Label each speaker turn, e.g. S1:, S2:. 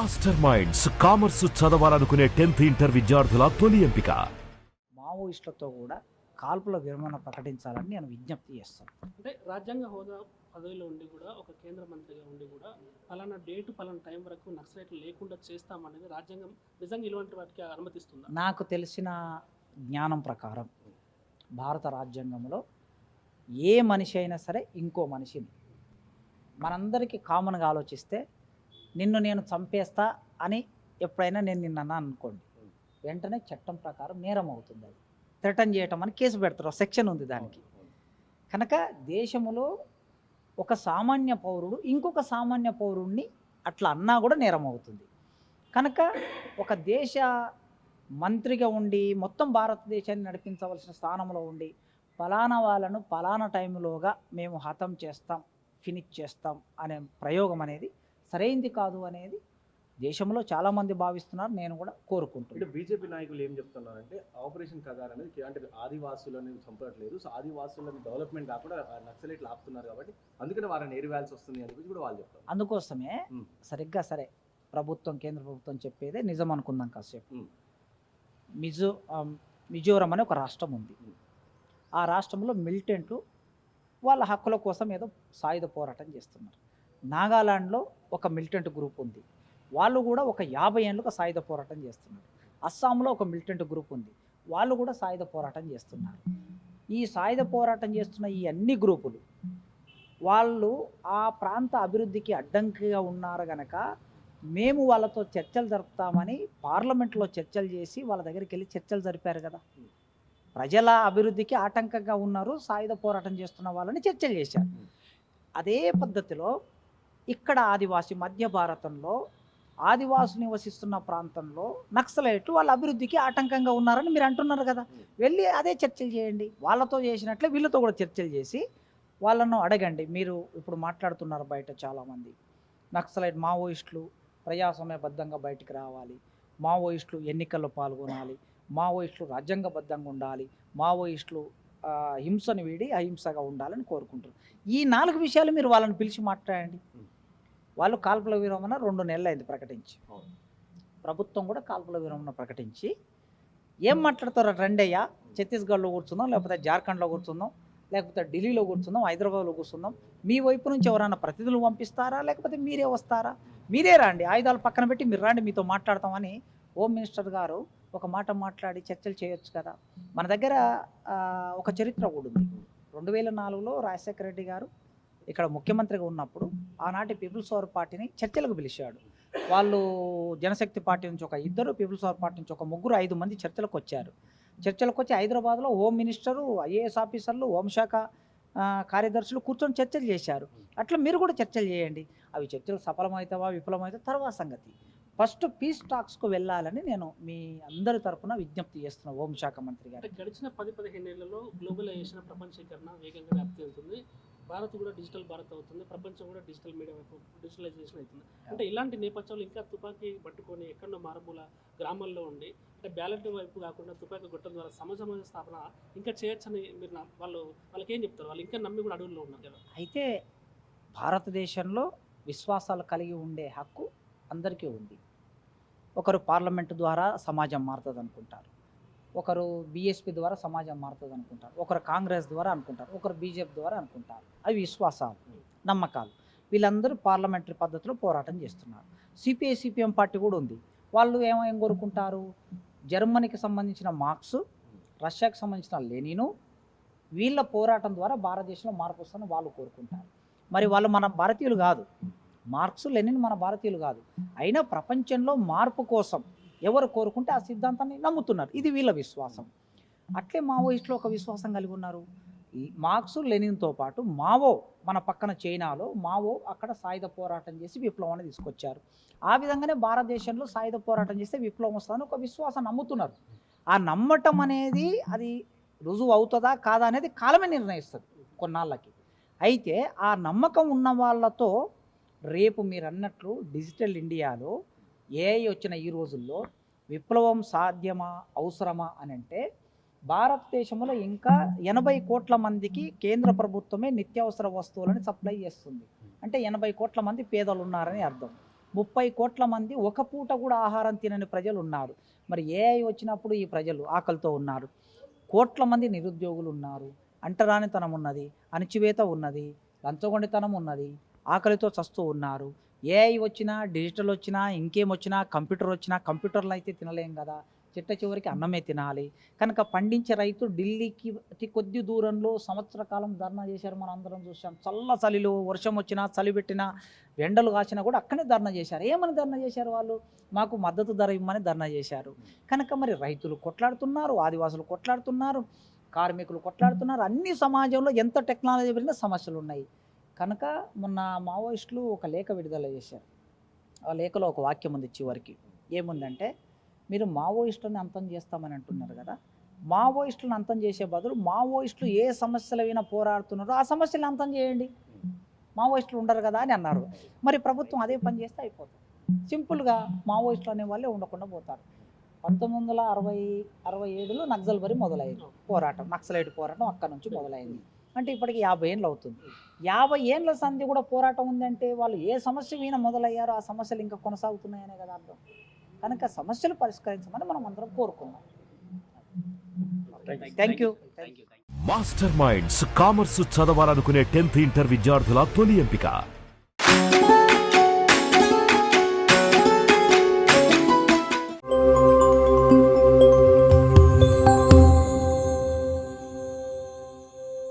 S1: Master Minds commerce చదవాలనుకునే 10th inter విద్యార్థుల తొలి ఎంపిక.
S2: మావోయిస్టులతో కూడా కాల్పుల విరమణ ప్రకటించాలని నేను విజ్ఞప్తి చేస్తాను.
S3: అంటే రాజ్యాంగ హోదా పదవిలో ఉండి కూడా ఒక కేంద్ర మంత్రిగా ఉండి కూడా పలానా డేటు పలానా టైం వరకు నక్సలైట్లు లేకుండా చేస్తామనేది రాజ్యాంగం నిజంగా ఇలాంటి వాటికి అనుమతిస్తుందా?
S2: నాకు తెలిసిన జ్ఞానం ప్రకారం భారత రాజ్యాంగంలో ఏ మనిషి అయినా సరే ఇంకో మనిషిని మనందరికీ కామన్గా ఆలోచిస్తే నిన్ను నేను చంపేస్తా అని ఎప్పుడైనా నేను నిన్న అనుకోండి, వెంటనే చట్టం ప్రకారం నేరం అవుతుంది. అది థ్రెటన్ చేయటం అని కేసు పెడతారు, సెక్షన్ ఉంది దానికి. కనుక దేశంలో ఒక సామాన్య పౌరుడు ఇంకొక సామాన్య పౌరుడిని అట్లా అన్నా కూడా నేరం అవుతుంది. కనుక ఒక దేశ మంత్రిగా ఉండి మొత్తం భారతదేశాన్ని నడిపించవలసిన స్థానంలో ఉండి ఫలానా వాళ్ళను ఫలానా టైంలోగా మేము హతం చేస్తాం, ఫినిష్ చేస్తాం అనే ప్రయోగం అనేది సరైంది కాదు అనేది దేశంలో చాలామంది భావిస్తున్నారు, నేను కూడా కోరుకుంటున్నాను.
S4: అంటే బీజేపీ నాయకులు ఏం చెప్తున్నారంటే ఆపరేషన్ కగార్ అనేది అంటే ఆదివాసులను చంపట్లేదు, సో ఆదివాసులను డెవలప్మెంట్ కాకుండా నక్సలైట్లు ఆపుతున్నారు కాబట్టి అందుకని వారిని ఏరివేయాల్సి వస్తుంది అని కూడా వాళ్ళు చెప్తారు.
S2: అందుకోసమే సరిగ్గా సరే ప్రభుత్వం కేంద్ర ప్రభుత్వం చెప్పేదే నిజం అనుకుందాం కాసేపు. మిజోరం అనే ఒక రాష్ట్రం ఉంది. ఆ రాష్ట్రంలో మిలిటెంట్లు వాళ్ళ హక్కుల కోసం ఏదో సాయుధ పోరాటం చేస్తున్నారు. నాగాలాండ్లో ఒక మిలిటెంట్ గ్రూప్ ఉంది, వాళ్ళు కూడా ఒక 50 ఏళ్ళుగా సాయుధ పోరాటం చేస్తున్నారు. అస్సాంలో ఒక మిలిటెంట్ గ్రూప్ ఉంది, వాళ్ళు కూడా సాయుధ పోరాటం చేస్తున్నారు. ఈ సాయుధ పోరాటం చేస్తున్న ఈ అన్ని గ్రూపులు వాళ్ళు ఆ ప్రాంత అభివృద్ధికి అడ్డంకిగా ఉన్నారు గనక మేము వాళ్ళతో చర్చలు జరుపుతామని పార్లమెంట్లో చర్చలు చేసి వాళ్ళ దగ్గరికి వెళ్ళి చర్చలు జరిపారు కదా. ప్రజల అభివృద్ధికి ఆటంకంగా ఉన్నారు, సాయుధ పోరాటం చేస్తున్న వాళ్ళని చర్చలు చేశారు. అదే పద్ధతిలో ఇక్కడ ఆదివాసీ మధ్య భారతంలో ఆదివాసులు నివసిస్తున్న ప్రాంతంలో నక్సలైట్లు వాళ్ళ అభివృద్ధికి ఆటంకంగా ఉన్నారని మీరు అంటున్నారు కదా. వెళ్ళి అదే చర్చలు చేయండి, వాళ్ళతో చేసినట్లే వీళ్ళతో కూడా చర్చలు చేసి వాళ్ళను అడగండి. మీరు ఇప్పుడు మాట్లాడుతున్నారు బయట చాలామంది నక్సలైట్ మావోయిస్టులు ప్రజాస్వామ్యబద్ధంగా బయటికి రావాలి, మావోయిస్టులు ఎన్నికల్లో పాల్గొనాలి, మావోయిస్టులు రాజ్యాంగబద్ధంగా ఉండాలి, మావోయిస్టులు హింసను వీడి అహింసగా ఉండాలని కోరుకుంటారు. ఈ 4 విషయాలు మీరు వాళ్ళని పిలిచి మాట్లాడండి. వాళ్ళు కాల్పుల విరమణ 2 నెలలు అయింది ప్రకటించి, ప్రభుత్వం కూడా కాల్పుల విరమణ ప్రకటించి ఏం మాట్లాడతారు? రెండయ్యా ఛత్తీస్గఢ్లో కూర్చుందాం, లేకపోతే జార్ఖండ్లో కూర్చుందాం, లేకపోతే ఢిల్లీలో కూర్చుందాం, హైదరాబాద్లో కూర్చుందాం, మీ వైపు నుంచి ఎవరైనా ప్రతినిధులు పంపిస్తారా, లేకపోతే మీరే వస్తారా? మీరే రండి, ఆయుధాలు పక్కన పెట్టి మీరు రండి, మీతో మాట్లాడతామని హోమ్ మినిస్టర్ గారు ఒక మాట మాట్లాడి చర్చలు చేయొచ్చు కదా. మన దగ్గర ఒక చరిత్ర కూడా ఉంది. 2004లో రాజశేఖర రెడ్డి గారు ఇక్కడ ముఖ్యమంత్రిగా ఉన్నప్పుడు ఆనాటి పీపుల్స్ పవర్ పార్టీని చర్చలకు పిలిచాడు. వాళ్ళు జనశక్తి పార్టీ నుంచి ఒక 2, పీపుల్స్ పవర్ పార్టీ నుంచి ఒక 3, 5 మంది చర్చలకు వచ్చారు. చర్చలకు వచ్చి హైదరాబాద్లో హోమ్ మినిస్టరు, ఐఏఎస్ ఆఫీసర్లు, హోంశాఖ కార్యదర్శులు కూర్చొని చర్చలు చేశారు. అట్లా మీరు కూడా చర్చలు చేయండి. అవి చర్చలు సఫలమవుతావా విఫలమవుతా తర్వాత సంగతి. ఫస్ట్ పీస్ టాక్స్కు వెళ్ళాలని నేను మీ అందరి తరఫున విజ్ఞప్తి చేస్తున్నా హోంశాఖ మంత్రి గారు.
S3: గడిచిన 10-15 ఏళ్లలో గ్లోబలైజేషన్ ప్రపంచీకరణ వేగంగా వ్యాప్తి అవుతుంది, భారత్ కూడా డిజిటల్ భారత్ అవుతుంది, ప్రపంచం కూడా డిజిటల్ మీడియా వైపు డిజిటలైజేషన్ అవుతుంది. అంటే ఇలాంటి నేపథ్యంలో ఇంకా తుపాకీ పట్టుకొని ఎక్కడో మారుమూల గ్రామాల్లో ఉండి అంటే బ్యాలెట్ వైపు కాకుండా తుపాకీ గొట్టం ద్వారా సమాజ స్థాపన ఇంకా చేయొచ్చని మీరు వాళ్ళకి ఏం చెప్తారు? వాళ్ళు ఇంకా నమ్మి కూడా అడవుల్లో ఉన్నారు కదా.
S2: అయితే భారతదేశంలో విశ్వాసాలు కలిగి ఉండే హక్కు అందరికీ ఉంది. ఒకరు పార్లమెంటు ద్వారా సమాజం మారుతుంది అనుకుంటారు, ఒకరు బీఎస్పీ ద్వారా సమాజం మారుతుంది అనుకుంటారు, ఒకరు కాంగ్రెస్ ద్వారా అనుకుంటారు, ఒకరు బీజేపీ ద్వారా అనుకుంటారు. అవి విశ్వాసాలు, నమ్మకాలు. వీళ్ళందరూ పార్లమెంటరీ పద్ధతిలో పోరాటం చేస్తున్నారు. సిపిఐ సిపిఎం పార్టీ కూడా ఉంది. వాళ్ళు ఏం కోరుకుంటారు? జర్మనీకి సంబంధించిన మార్క్స్, రష్యాకి సంబంధించిన లెనిను, వీళ్ళ పోరాటం ద్వారా భారతదేశంలో మార్పు వస్తుందని వాళ్ళు కోరుకుంటారు. మరి వాళ్ళు మన భారతీయులు కాదు, మార్క్స్ లెనిన్ మన భారతీయులు కాదు. అయినా ప్రపంచంలో మార్పు కోసం ఎవరు కోరుకుంటే ఆ సిద్ధాంతాన్ని నమ్ముతున్నారు. ఇది వీళ్ళ విశ్వాసం. అట్లే మావోయిస్టులు ఒక విశ్వాసం కలిగి ఉన్నారు. మార్క్స్ లెనిన్తో పాటు మావో మన పక్కన చైనాలో మావో అక్కడ సాయుధ పోరాటం చేసి విప్లవాన్ని తీసుకొచ్చారు. ఆ విధంగానే భారతదేశంలో సాయుధ పోరాటం చేస్తే విప్లవం వస్తుందని ఒక విశ్వాసం నమ్ముతున్నారు. ఆ నమ్మటం అనేది అది రుజువు అవుతుందా కాదా అనేది కాలమే నిర్ణయిస్తుంది కొన్నాళ్ళకి. అయితే ఆ నమ్మకం ఉన్న వాళ్ళతో రేపు మీరు అన్నట్లు డిజిటల్ ఇండియాలో ఏఐ వచ్చిన ఈ రోజుల్లో విప్లవం సాధ్యమా అవసరమా అని అంటే భారతదేశంలో ఇంకా 80 కోట్ల మందికి కేంద్ర ప్రభుత్వమే నిత్యావసర వస్తువులను సప్లై చేస్తుంది. అంటే 80 కోట్ల మంది పేదలు ఉన్నారని అర్థం. 30 కోట్ల మంది ఒక పూట కూడా ఆహారం తినని ప్రజలు ఉన్నారు. మరి ఏఐ వచ్చినప్పుడు ఈ ప్రజలు ఆకలితో ఉన్నారు. కోట్ల మంది నిరుద్యోగులు ఉన్నారు. అంటరానితనం ఉన్నది, అణచివేత ఉన్నది, లంచగొండితనం ఉన్నది, ఆకలితో చస్తూ ఉన్నారు. ఏఐ వచ్చినా, డిజిటల్ వచ్చినా, ఇంకేం వచ్చినా, కంప్యూటర్ వచ్చినా, కంప్యూటర్లు అయితే తినలేం కదా, చిట్ట చివరికి అన్నమే తినాలి. కనుక పండించే రైతు ఢిల్లీకి అతి కొద్ది దూరంలో సంవత్సర కాలం ధర్నా చేశారు. మనం అందరం చూసాం. చలిలో వర్షం వచ్చినా, చలి పెట్టినా, ఎండలు కాసినా కూడా అక్కడే ధర్నా చేశారు. ఏమని ధర్నా చేశారు వాళ్ళు? మాకు మద్దతు ధర ఇవ్వమని ధర్నా చేశారు. కనుక మరి రైతులు కొట్లాడుతున్నారు, ఆదివాసులు కొట్లాడుతున్నారు, కార్మికులు కొట్లాడుతున్నారు. అన్ని సమాజంలో ఎంత టెక్నాలజీ పెరిగినా సమస్యలు ఉన్నాయి. కనుక మొన్న మావోయిస్టులు ఒక లేఖ విడుదల చేశారు. ఆ లేఖలో ఒక వాక్యం ఉంది చివరికి. ఏముందంటే, మీరు మావోయిస్టులను అంతం చేస్తామని అంటున్నారు కదా, మావోయిస్టులను అంతం చేసే బదులు మావోయిస్టులు ఏ సమస్యల మీద పోరాడుతున్నారో ఆ సమస్యలు అంతం చేయండి, మావోయిస్టులు ఉండరు కదా అని అన్నారు. మరి ప్రభుత్వం అదే పని చేస్తే అయిపోతుంది. సింపుల్గా మావోయిస్టులు అనే వాళ్ళే ఉండకుండా పోతారు. 1967లో నక్సల్బరీ మొదలైంది పోరాటం, నక్సలైట్ పోరాటం అక్కడ నుంచి మొదలైంది. అంటే ఇప్పటికి 50 ఏళ్ళు అవుతుంది. 50 ఏళ్ళ సంధి కూడా పోరాటం ఉందంటే వాళ్ళు ఏ సమస్య మీద మొదలయ్యారో ఆ సమస్యలు ఇంకా కొనసాగుతున్నాయనే కదా అర్థం. కనుక సమస్యలు పరిష్కరించమని మనం అందరం కోరుకున్నాం. Thank you.
S1: Master Minds commerce చదవాలనుకునే 10th ఇంటర్ విద్యార్థుల తొలి ఎంపిక